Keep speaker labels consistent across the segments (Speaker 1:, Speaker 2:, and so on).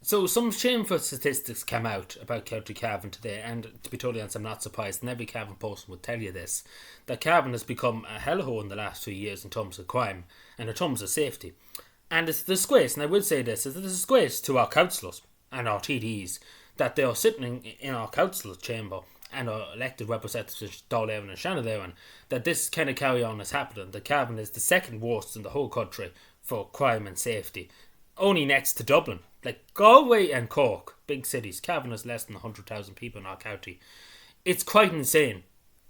Speaker 1: So some shameful statistics came out about County Cavan today, and to be totally honest, I'm not surprised, and every Cavan person would tell you this, that Cavan has become a hellhole in the last 2 years in terms of crime and in terms of safety. And it's a disgrace, and I will say this, it's a disgrace to our councillors and our TDs that they are sitting in our council chamber and our elected representatives in Dáil and Shannon, that this kind of carry on is happening, that Cavan is the second worst in the whole country for crime and safety, only next to Dublin. Like Galway and Cork, big cities, Cavan has less than 100,000 people in our county. It's quite insane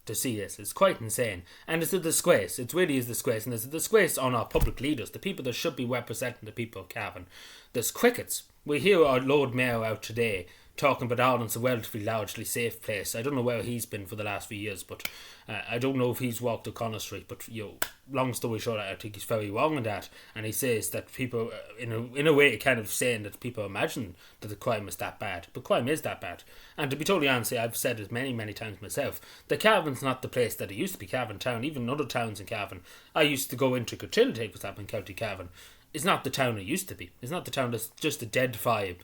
Speaker 1: to see this. It's quite insane. And it's a disgrace. It really is a disgrace. And it's a disgrace on our public leaders, the people that should be representing the people of Cavan. There's crickets. We hear our Lord Mayor out today talking about Ireland's a relatively largely safe place. I don't know where he's been for the last few years, but I don't know if he's walked O'Connell Street. But long story short, I think he's very wrong in that. And he says that people, in a way, kind of saying that people imagine that the crime is that bad. But crime is that bad. And to be totally honest, I've said it many, many times myself, that Cavan's not the place that it used to be. Cavan Town, even other towns in Cavan. I used to go into Coachella, take what's happening in County Cavan. It's not the town it used to be. It's not the town that's just a dead vibe.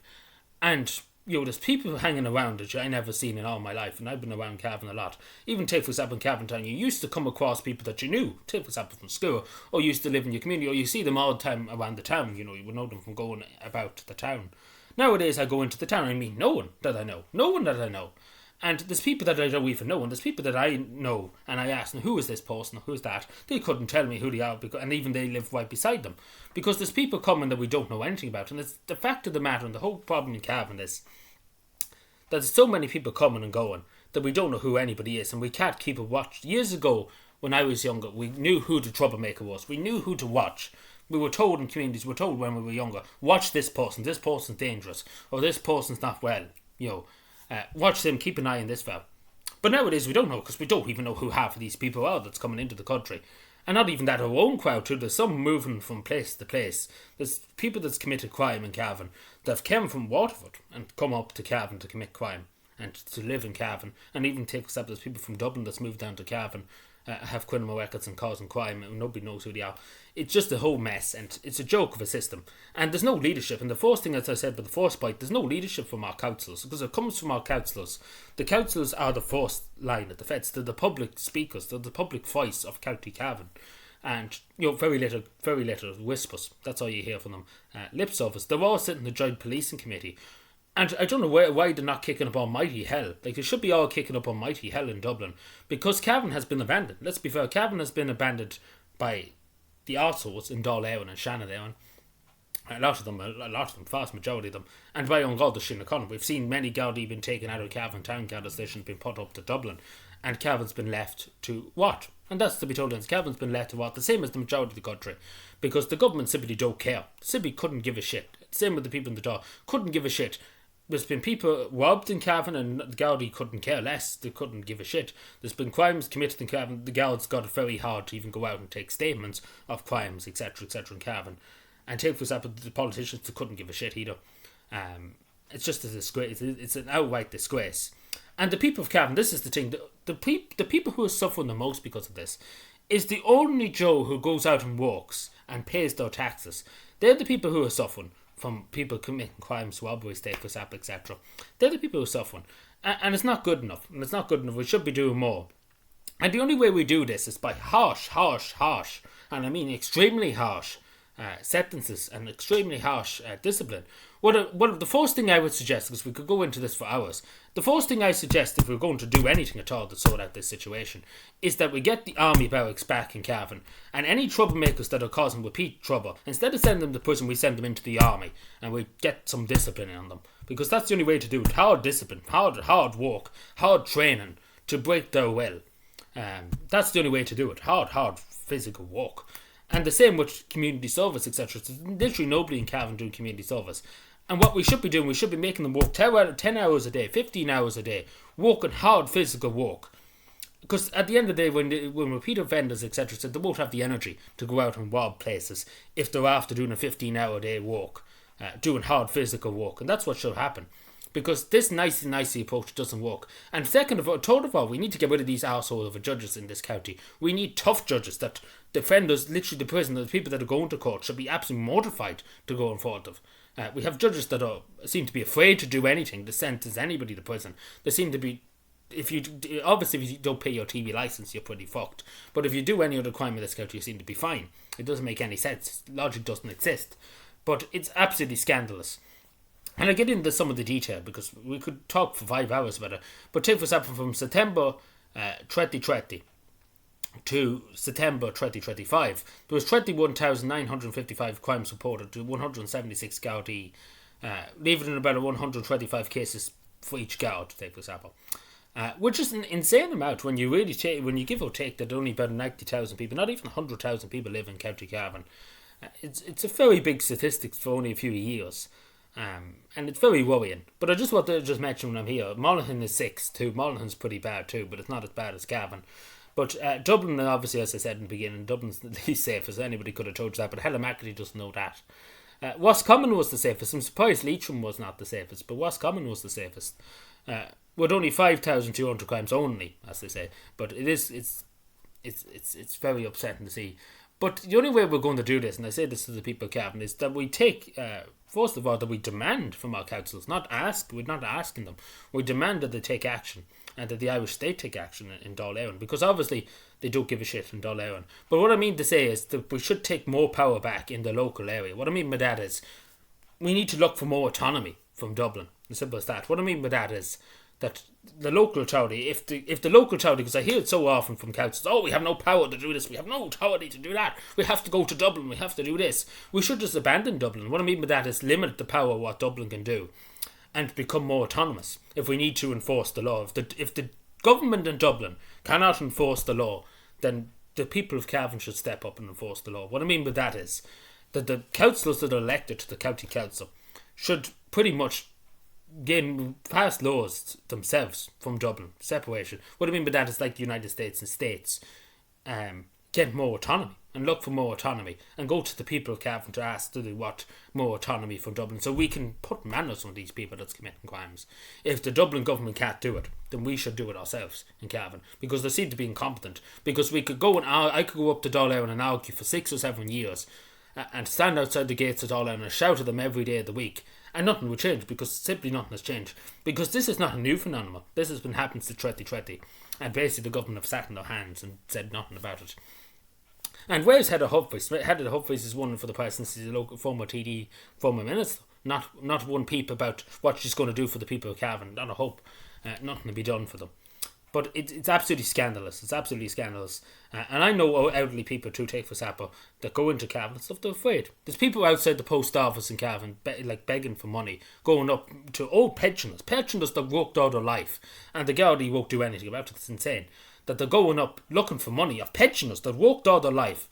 Speaker 1: And there's people hanging around that I never seen in all my life, and I've been around Cavan a lot. Even take for example in Cavan Town, you used to come across people that you knew, take for example from school, or used to live in your community, or you see them all the time around the town, you would know them from going about the town. Nowadays I go into the town, I mean no one that I know. And there's people that I don't even know, and there's people that I know, and I ask them, who is this person, who's that? They couldn't tell me who they are, and even they live right beside them. Because there's people coming that we don't know anything about, and it's the fact of the matter, and the whole problem in Cavan is that there's so many people coming and going that we don't know who anybody is, and we can't keep a watch. Years ago, when I was younger, we knew who the troublemaker was. We knew who to watch. We were told in communities, we were told when we were younger, watch this person's dangerous, or this person's not well, watch them, keep an eye on this fella. But nowadays we don't know, because we don't even know who half of these people are that's coming into the country. And not even that, our own crowd too. There's some moving from place to place. There's people that's committed crime in Cavan that have come from Waterford and come up to Cavan to commit crime and to live in Cavan. And even take except there's people from Dublin that's moved down to Cavan, have criminal records and causing crime, and nobody knows who they are. It's just a whole mess, and it's a joke of a system. And there's no leadership. And the first thing, as I said with the first bite, there's no leadership from our councillors, because it comes from our councillors. The councillors are the first line at the fence. They're the public speakers. They're the public voice of County Cavan. And very little whispers. That's all you hear from them. Lip service. They're all sitting in the joint policing committee. And I don't know why they're not kicking up almighty hell. Like, they should be all kicking up almighty hell in Dublin. Because Cavan has been abandoned. Let's be fair, Cavan has been abandoned by the arseholes in Dáil and Shannon. A lot of them, vast majority of them. And by on God, the Shinnecoin. We've seen many Gardaí been taken out of Cavan Town, Garda stations been put up to Dublin. And Cavan's been left to what? And that's to be told, Cavan's been left to what? The same as the majority of the country. Because the government simply don't care. Simply couldn't give a shit. Same with the people in the door. Couldn't give a shit. There's been people robbed in Cavan, and the Gardaí couldn't care less. They couldn't give a shit. There's been crimes committed in Cavan. The Garda's got it very hard to even go out and take statements of crimes, etc., in Cavan. And take, for example, the politicians, they couldn't give a shit either. It's just a disgrace. It's an outright disgrace. And the people of Cavan, this is the thing, the people who are suffering the most because of this is the ordinary Joe who goes out and works and pays their taxes. They're the people who are suffering from people committing crimes, robberies, take for example, etc. They're the people who are suffering. And it's not good enough. We should be doing more. And the only way we do this is by harsh, and I mean extremely harsh sentences and extremely harsh discipline. The first thing I would suggest, because we could go into this for hours, the first thing I suggest if we're going to do anything at all to sort out this situation is that we get the army barracks back in Cavan, and any troublemakers that are causing repeat trouble, instead of sending them to prison, we send them into the army and we get some discipline on them, because that's the only way to do it. Hard discipline, hard work, hard training to break their will. That's the only way to do it. Hard physical work. And the same with community service, etc. There's literally nobody in Cavan doing community service. And what we should be doing, we should be making them work 10 hours a day, 15 hours a day, working hard physical work. Because at the end of the day, when repeat offenders, etc., they won't have the energy to go out and rob places if they're after doing a 15-hour day work, doing hard physical work. And that's what should happen. Because this nicey approach doesn't work. And third of all, we need to get rid of these arseholes of judges in this county. We need tough judges that defenders, literally the prisoners, the people that are going to court, should be absolutely mortified to go in front of. We have judges that seem to be afraid to do anything to sentence anybody to prison. They seem to be, if you don't pay your TV license, you're pretty fucked. But if you do any other crime in this country, you seem to be fine. It doesn't make any sense. Logic doesn't exist. But it's absolutely scandalous. And I get into some of the detail because we could talk for 5 hours about it. But take for example, from September 2020 to September 2025, there was 21,955 crimes reported to 176 Gardaí, leaving in about 125 cases for each guard, take for example. Which is an insane amount when you really when you give or take that only about 90,000 people, not even 100,000 people live in County Cavan. It's a very big statistic for only a few years. And it's very worrying. But I just want to mention when I'm here, Monaghan is 6 too. Monaghan's pretty bad too, but it's not as bad as Cavan. But Dublin, obviously, as I said in the beginning, Dublin's the least safest. Anybody could have told you that, but Hellamacity doesn't know that. Roscommon was the safest. I'm surprised Leitrim was not the safest, but Roscommon was the safest. With only 5,200 crimes only, as they say. But it's very upsetting to see. But the only way we're going to do this, and I say this to the people of Cavan, is that we take, first of all, that we demand from our councils, we're not asking them, we demand that they take action, and that the Irish state take action in Dáil Éireann, because obviously they don't give a shit in Dáil Éireann. But what I mean to say is that we should take more power back in the local area. What I mean by that is, we need to look for more autonomy from Dublin, as simple as that. What I mean by that is, that the local authority, if the local authority, because I hear it so often from councils, we have no power to do this, we have no authority to do that, we have to go to Dublin, we have to do this. We should just abandon Dublin. What I mean by that is limit the power of what Dublin can do and become more autonomous if we need to enforce the law. If the government in Dublin cannot enforce the law, then the people of Cavan should step up and enforce the law. What I mean by that is that the councillors that are elected to the county council should pretty much pass laws themselves from Dublin, separation. What I mean by that is like the United States and states get more autonomy and look for more autonomy and go to the people of Cavan to ask, do they want more autonomy from Dublin, so we can put manners on these people that's committing crimes. If the Dublin government can't do it, then we should do it ourselves in Cavan, because they seem to be incompetent. Because we could go and I could go up to Dáil Éireann and argue for 6 or 7 years and stand outside the gates of Dáil Éireann and shout at them every day of the week, and nothing will change, because simply nothing has changed. Because this is not a new phenomenon. This has been happening since 2020, and basically the government have sat in their hands and said nothing about it. And Wales had a hub voice. Head of the hub voice is one for the presidency, the local former TD, former minister. Not one peep about what she's going to do for the people of Cavan. Not a hope. Nothing to be done for them. But it's absolutely scandalous. It's absolutely scandalous. And I know elderly people too, take for example, that go into Cavan and stuff, they're afraid. There's people outside the post office in Cavan begging for money, going up to old pensioners that worked all their life, and the Gardaí won't do anything about it. It's insane that they're going up looking for money of pensioners that worked all their life,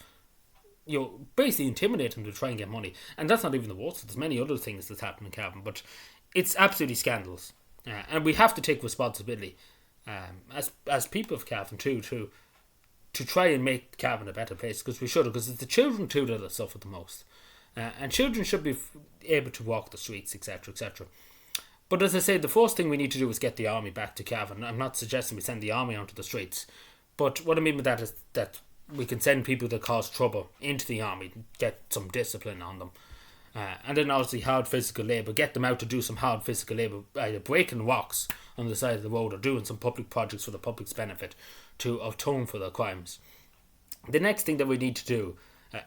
Speaker 1: basically intimidating them to try and get money. And that's not even the worst. There's many other things that's happened in Cavan, but it's absolutely scandalous. And we have to take responsibility as people of Cavan too, to try and make Cavan a better place, because we should, because it's the children too that have suffered the most, and children should be able to walk the streets, etc, etc. But as I say, the first thing we need to do is get the army back to Cavan. I'm not suggesting we send the army onto the streets, but what I mean by that is that we can send people that cause trouble into the army, get some discipline on them. And then obviously hard physical labour, get them out to do some hard physical labour, either breaking rocks on the side of the road or doing some public projects for the public's benefit to atone for their crimes. The next thing that we need to do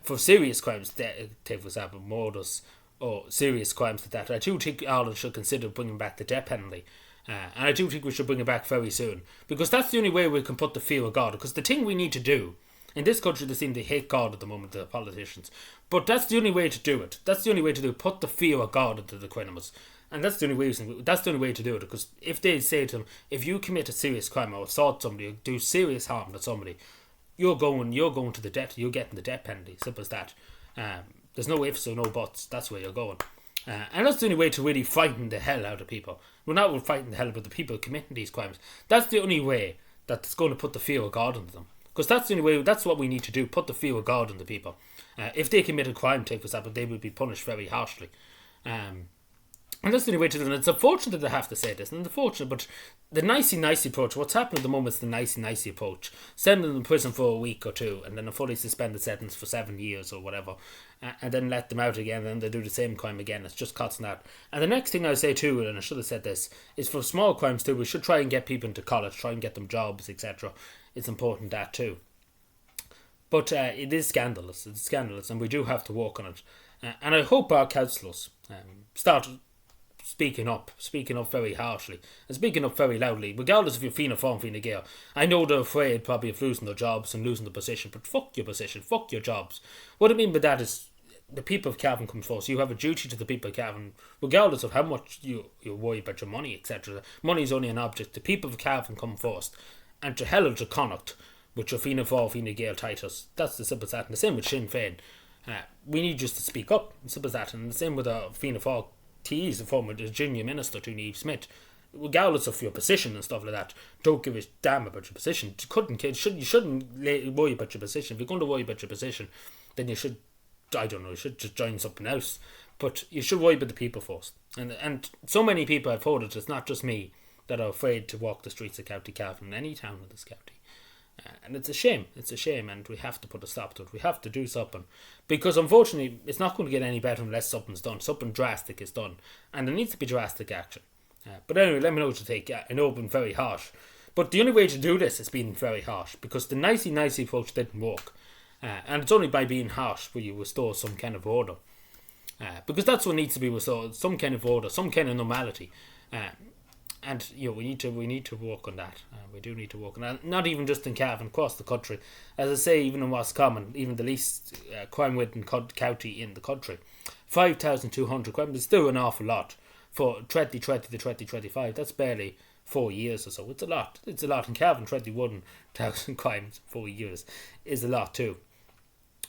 Speaker 1: for serious crimes, take for example murders or serious crimes like that, I do think Ireland should consider bringing back the death penalty. And I do think we should bring it back very soon, because that's the only way we can put the fear of God. Because the thing we need to do in this country, they seem to hate God at the moment, the politicians. But that's the only way to do it. That's the only way to do it. Put the fear of God into the criminals. And that's the only way to do it. Because if they say to them, if you commit a serious crime or assault somebody or do serious harm to somebody, you're going to the death. You're getting the death penalty. Simple as that. There's no ifs or no buts. That's where you're going. And that's the only way to really frighten the hell out of people. We're not fighting the hell out of the people committing these crimes. That's the only way that's going to put the fear of God into them. Because that's the only way, that's what we need to do, put the fear of God in the people. If they commit a crime, take for example, they will be punished very harshly. And that's the only way to do it. And it's unfortunate that I have to say this, and unfortunate, but the nicey approach, what's happening at the moment is the nicey approach. Send them in prison for a week or two, and then a fully suspended sentence for 7 years or whatever, and then let them out again, and then they do the same crime again. It's just cuts and that. And the next thing I say too, and I should have said this, is for small crimes too, we should try and get people into college, try and get them jobs, etc. It's important that too. But it is scandalous. It's scandalous, and we do have to work on it. And I hope our councillors start speaking up very harshly and speaking up very loudly, regardless if you're Fianna Fáil, Fianna Gael. I know they're afraid probably of losing their jobs and losing the position, but fuck your position, fuck your jobs. What I mean by that is the people of Cavan come first. You have a duty to the people of Cavan, regardless of how much you worry about your money, etc. Money is only an object. The people of Cavan come first. And to hell of your Connacht with your Fianna Fáil, Fianna Gael titles. That's the simple as that. And the same with Sinn Féin. We need just to speak up. Simple as that. And the same with Fianna Fáil TEs, the former junior minister, Tony Eve Smith. Regardless of your position and stuff like that, don't give a damn about your position. You shouldn't worry about your position. If you're going to worry about your position, then you should, I don't know, you should just join something else. But you should worry about the people first. And so many people I've heard it, it's not just me, that are afraid to walk the streets of County Cavan, any town in this county. And it's a shame, and we have to put a stop to it. We have to do something, because unfortunately it's not going to get any better unless something's done. Something drastic is done, and there needs to be drastic action. But anyway, let me know what you think. I know I've been very harsh, but the only way to do this is being very harsh, because the nicey approach didn't work, and it's only by being harsh will you restore some kind of order, because that's what needs to be restored, some kind of order, some kind of normality. And we need to work on that. We do need to work on that. Not even just in Cavan, across the country. As I say, even in Roscommon, even the least crime-ridden county in the country, 5,200 crime is still an awful lot for 2020 to 2025. That's barely 4 years or so. It's a lot. It's a lot. In Cavan, 21,000 crimes in 4 years is a lot too.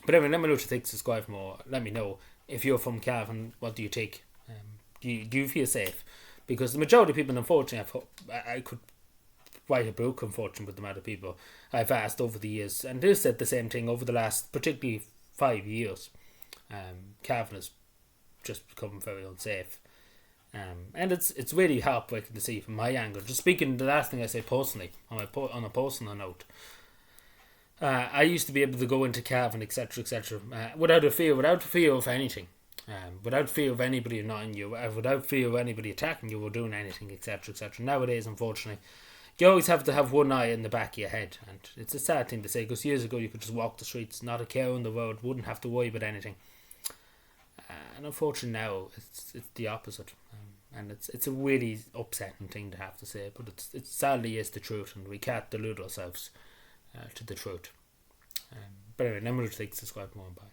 Speaker 1: But anyway, let me know what you think. Subscribe for more. Let me know if you're from Cavan. What do you think? Do you feel safe? Because the majority of people, unfortunately, I could write a book, unfortunately, with the amount of people I've asked over the years. And they said the same thing over the last, particularly 5 years. Cavan has just become very unsafe. And it's really heartbreaking to see from my angle. Just speaking, the last thing I say personally, on a personal note, I used to be able to go into Cavan, etc., without fear of anything. Without fear of anybody annoying you, without fear of anybody attacking you or doing anything, etc. Nowadays, unfortunately, you always have to have one eye in the back of your head, and it's a sad thing to say, because years ago you could just walk the streets, not a care on the road, wouldn't have to worry about anything. And unfortunately now it's the opposite, and it's a really upsetting thing to have to say, but it sadly is the truth, and we can't delude ourselves to the truth. But anyway, remember to subscribe more and bye.